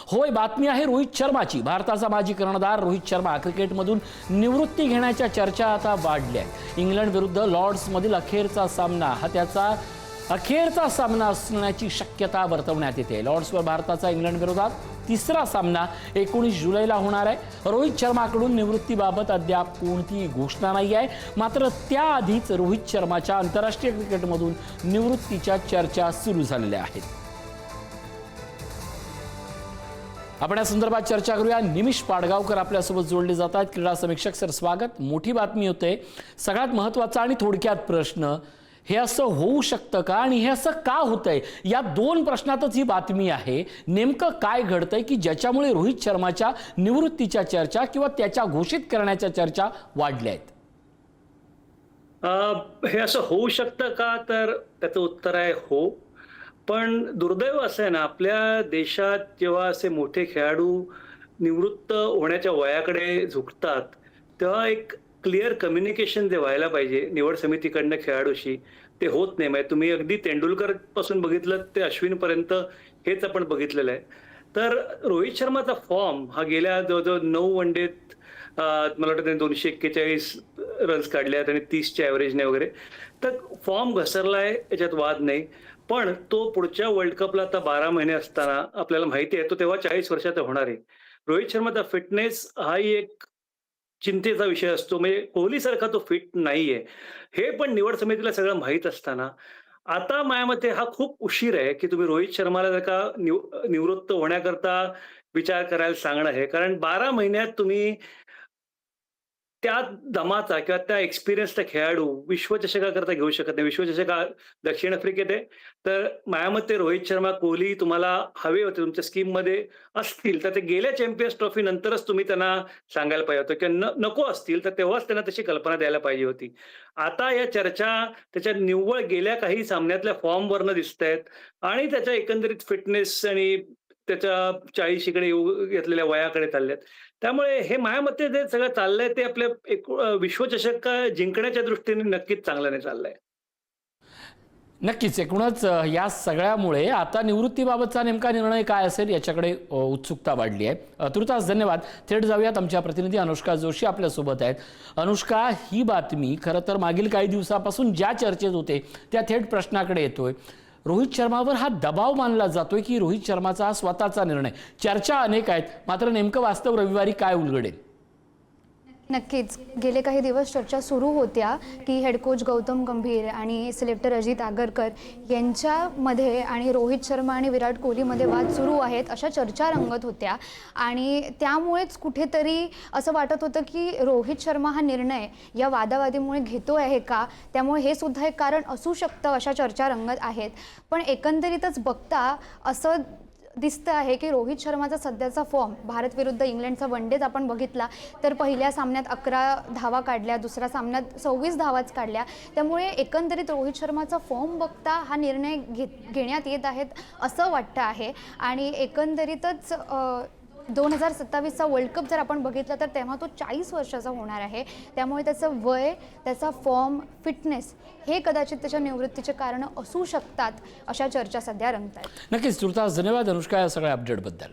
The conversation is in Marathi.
होय, बातमी आहे रोहित शर्माची। भारताचा माजी कर्णधार रोहित शर्मा क्रिकेटमधून निवृत्ती घेण्याच्या चर्चा आता वाढल्या आहेत। इंग्लंड विरुद्ध लॉर्ड्समधील अखेरचा सामना हा त्याचा अखेरचा सामना असण्याची शक्यता वर्तवण्यात येते। लॉर्ड्सवर भारताचा इंग्लंड विरोधात तिसरा सामना 19 जुलैला होणार आहे। रोहित शर्माकडून निवृत्तीबाबत अद्याप कोणतीही घोषणा नाही आहे, मात्र त्याआधीच रोहित शर्माच्या आंतरराष्ट्रीय क्रिकेटमधून निवृत्तीच्या चर्चा सुरू झालेल्या आहेत। आपण या संदर्भात चर्चा करूया। निमिष पाडगावकर आपल्यासोबत जोडले जात आहेत, क्रीडा समीक्षक। सर, स्वागत। मोठी बातमी होते, सगळ्यात महत्त्वाचा आणि थोडक्यात प्रश्न, हे असं होऊ शकतं का आणि हे असं का होतंय? या दोन प्रश्नातच ही बातमी आहे। नेमकं काय घडतंय की ज्याच्यामुळे रोहित शर्माच्या निवृत्तीच्या चर्चा किंवा त्याच्या घोषित करण्याच्या चर्चा वाढल्या आहेत? हे असं होऊ शकतं का, तर त्याचं उत्तर आहे हो। पण दुर्दैव असं आहे ना, आपल्या देशात जेव्हा असे मोठे खेळाडू निवृत्त होण्याच्या वयाकडे झुकतात, तेव्हा एक क्लिअर कम्युनिकेशन जे व्हायला पाहिजे निवड समितीकडनं खेळाडूशी, ते होत नाही। म्हणजे तुम्ही अगदी तेंडुलकर पासून बघितलं ते अश्विनपर्यंत हेच आपण बघितलेलं आहे। तर रोहित शर्माचा फॉर्म हा गेल्या जवळजवळ 9 वनडेत मला वाटतं त्याने 241 रन्स काढले आहेत आणि 30च्या ॲव्हरेजने वगैरे, तर फॉर्म घसरलाय, याच्यात वाद नाही। पण तो पुढच्या वर्ल्ड कपला आता 12 महिने असताना आपल्याला माहिती आहे तो तेव्हा 40 वर्षाचा होणार आहे। रोहित शर्माचा फिटनेस हाही एक चिंतेचा विषय असतो। म्हणजे कोहलीसारखा तो फिट नाहीये, हे पण निवड समितीला सगळं माहीत असताना आता माझ्या मते हा खूप उशीर आहे की तुम्ही रोहित शर्माला जर का निवृत्त होण्याकरता विचार करायला सांगणं आहे। कारण 12 महिन्यात तुम्ही त्या दमाचा किंवा त्या एक्सपिरियन्सचा खेळाडू विश्वचषकाकरता घेऊ शकत नाही। विश्वचषक दक्षिण आफ्रिकेत आहे, तर माझ्या मते रोहित शर्मा, कोहली तुम्हाला हवे होते, तुमच्या स्कीममध्ये असतील तर ते गेल्या चॅम्पियन्स ट्रॉफी नंतरच तुम्ही त्यांना सांगायला पाहिजे होतं किंवा नको असतील तर तेव्हाच त्यांना तशी कल्पना द्यायला पाहिजे होती। आता या चर्चा त्याच्या निव्वळ गेल्या काही सामन्यातल्या फॉर्मवरनं दिसतायत आणि त्याच्या एकंदरीत फिटनेस आणि त्याच्या 40कडे घेतलेल्या वयाकडे चालल्यात। त्यामुळे हे माझ्या मते जे सगळं चाललंय ते आपल्या विश्वचषक जिंकण्याच्या दृष्टीने नक्कीच चांगलं नाही चाललंय। नक्कीच। एकूणच या सगळ्यामुळे आता निवृत्तीबाबतचा नेमका निर्णय काय असेल याच्याकडे उत्सुकता वाढली आहे। तुर्तास धन्यवाद। थेट जाऊयात, आमच्या प्रतिनिधी अनुष्का जोशी आपल्यासोबत आहेत। अनुष्का, ही बातमी खरं तर मागील काही दिवसापासून ज्या चर्चेत होते त्या थेट प्रश्नाकडे येतोय। रोहित शर्मावर हा दबाव मानला जातोय की रोहित शर्माचा हा स्वतःचा निर्णय? चर्चा अनेक आहेत, मात्र नेमकं वास्तव रविवारी काय उलगडेल? नक्कीच गेले काही दिवस चर्चा सुरू होत्या की हेड कोच गौतम गंभीर आणि सिलेक्टर अजित आगरकर यांच्यामध्ये आणि रोहित शर्मा आणि विराट कोहलीमध्ये वाद सुरू आहेत, अशा चर्चा रंगत होत्या। आणि त्यामुळेच कुठेतरी असं वाटत होतं की रोहित शर्मा हा निर्णय या वादावादीमुळे घेतो आहे का, त्यामुळे हे सुद्धा एक कारण असू शकतं, अशा चर्चा रंगत आहेत। पण एकंदरीतच बघता असं दिसतं आहे की रोहित शर्माचा सध्याचा फॉर्म, भारत विरुद्ध इंग्लंडचा वनडेज आपण बघितला तर पहिल्या सामन्यात 11 धावा काढल्या, दुसऱ्या सामन्यात 26 धावाच काढल्या। त्यामुळे एकंदरीत रोहित शर्माचा फॉर्म बघता हा निर्णय घेण्यात येत आहेत असं वाटतं आहे। आणि एकंदरीतच 2027चा वर्ल्ड कप जर आपण बघितला तर तेव्हा तो 40 वर्षाचा होणार आहे। त्यामुळे त्याचं वय, त्याचा फॉर्म, फिटनेस हे कदाचित त्याच्या निवृत्तीचे कारण असू शकतात, अशा चर्चा सध्या रंगतात। नक्कीच। तुर्तास धन्यवाद अनुष्का या सगळ्या अपडेटबद्दल।